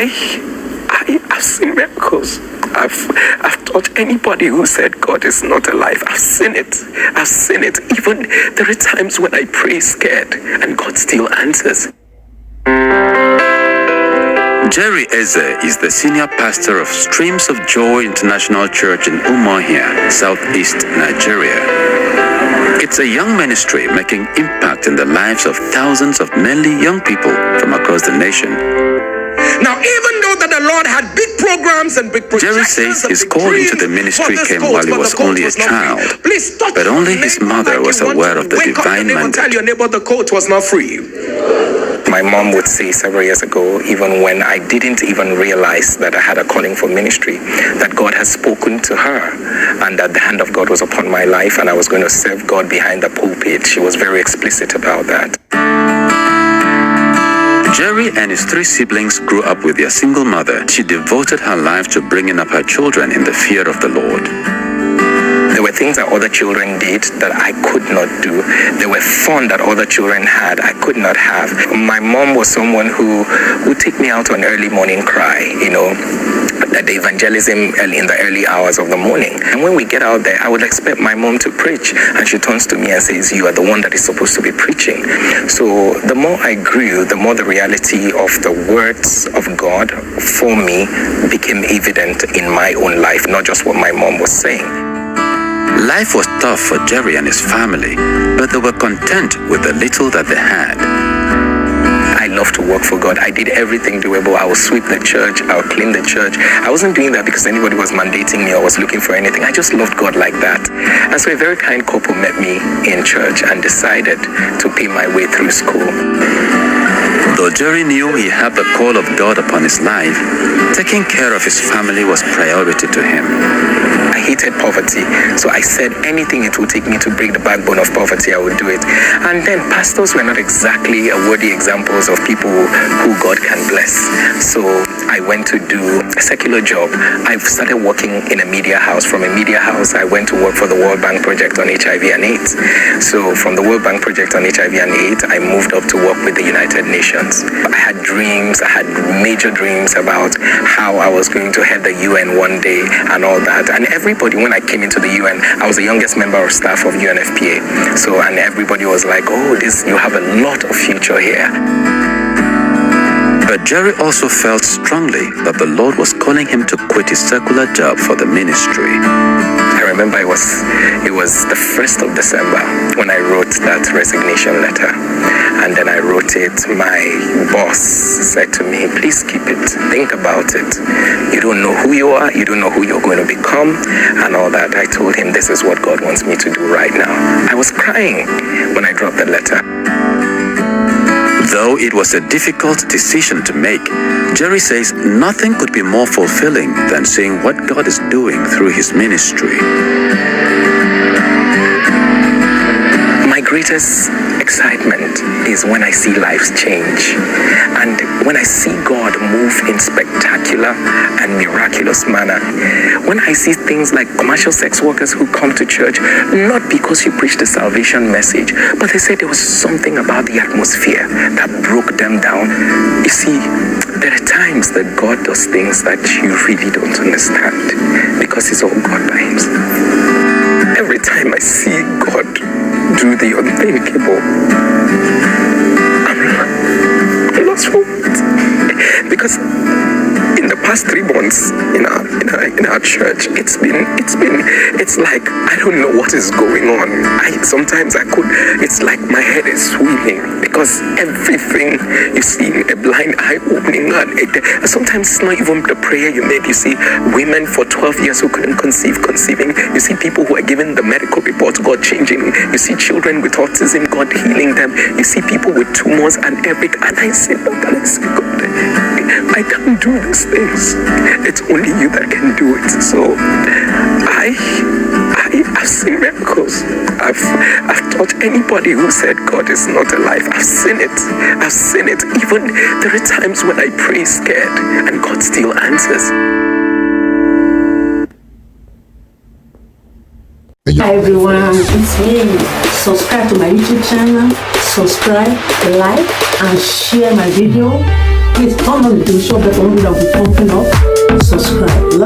I've seen miracles. I've taught anybody who said God is not alive. I've seen it. Even there are times when I pray scared and God still answers. Jerry Eze is the senior pastor of Streams of Joy International Church in Umuahia, southeast Nigeria. It's a young ministry making impact in the lives of thousands of mainly young people from across the nation. Now, even though that the Lord had big programs and big projects, Jerry says his call into the ministry came while he was only a child, but only his mother was aware of the divine mandate. Tell your neighbor the coat was not free. My mom would say several years ago, even when I didn't even realize that I had a calling for ministry, that God has spoken to her and that the hand of God was upon my life and I was going to serve God behind the pulpit. She was very explicit about that. Jerry and his 3 siblings grew up with their single mother. She devoted her life to bringing up her children in the fear of the Lord. There were things that other children did that I could not do. There were fun that other children had I could not have. My mom was someone who would take me out on early morning cry, at the evangelism in the early hours of the morning. And when we get out there, I would expect my mom to preach. And she turns to me and says, "You are the one that is supposed to be preaching." So the more I grew, the more the reality of the words of God for me became evident in my own life, not just what my mom was saying. Life was tough for Jerry and his family, but they were content with the little that they had. I love to work for God. I did everything doable. I would sweep the church. I would clean the church. I wasn't doing that because anybody was mandating me or was looking for anything. I just loved God like that. And so a very kind couple met me in church and decided to pay my way through school. Though Jerry knew he had the call of God upon his life, taking care of his family was priority to him. I hated poverty, so I said anything it would take me to break the backbone of poverty, I would do it. And then pastors were not exactly worthy examples of people who God can bless. So I went to do a secular job. I started working in a media house. From a media house, I went to work for the World Bank Project on HIV and AIDS. So from the World Bank Project on HIV and AIDS, I moved up to work with the United Nations. I had dreams, I had major dreams about how I was going to head the UN one day and all that. And everybody, when I came into the UN, I was the youngest member of staff of UNFPA. So, and everybody was like, "Oh, you have a lot of future here." But Jerry also felt strongly that the Lord was calling him to quit his secular job for the ministry. I remember it was the 1st of December when I wrote that resignation letter. And then I wrote it. My boss said to me, "Please keep it. Think about it. You don't know who you are. You don't know who you're going to become," and all that. I told him, "This is what God wants me to do right now." I was crying when I dropped the letter. Though it was a difficult decision to make, Jerry says nothing could be more fulfilling than seeing what God is doing through his ministry. My greatest excitement is when I see lives change and when I see God move in spectacular and miraculous manner. When I see things like commercial sex workers who come to church, not because you preach the salvation message, but they say there was something about the atmosphere that broke them down. You see, there are times that God does things that you really don't understand because it's all God by himself. Every time I see God do the unthinkable, I'm lost for words. Because in the past 3 months in our church, it's like I don't know what is going on. It's like my head is swimming because everything you see, a blind eye opening, and sometimes it's not even the prayer you made. You see women for 12 years who couldn't conceiving. You see people who are given the medical report, God changing. You see children with autism, God healing them. You see people with tumors and I say, God, I can't do these things. It's only you that can do it. So I've seen miracles. I've taught anybody who said God is not alive. I've seen it. Even there are times when I pray scared and God still answers. Hi everyone, it's me. Subscribe to my YouTube channel, subscribe, like and share my video. please turn on the show button that will be pumping up. Subscribe. Love.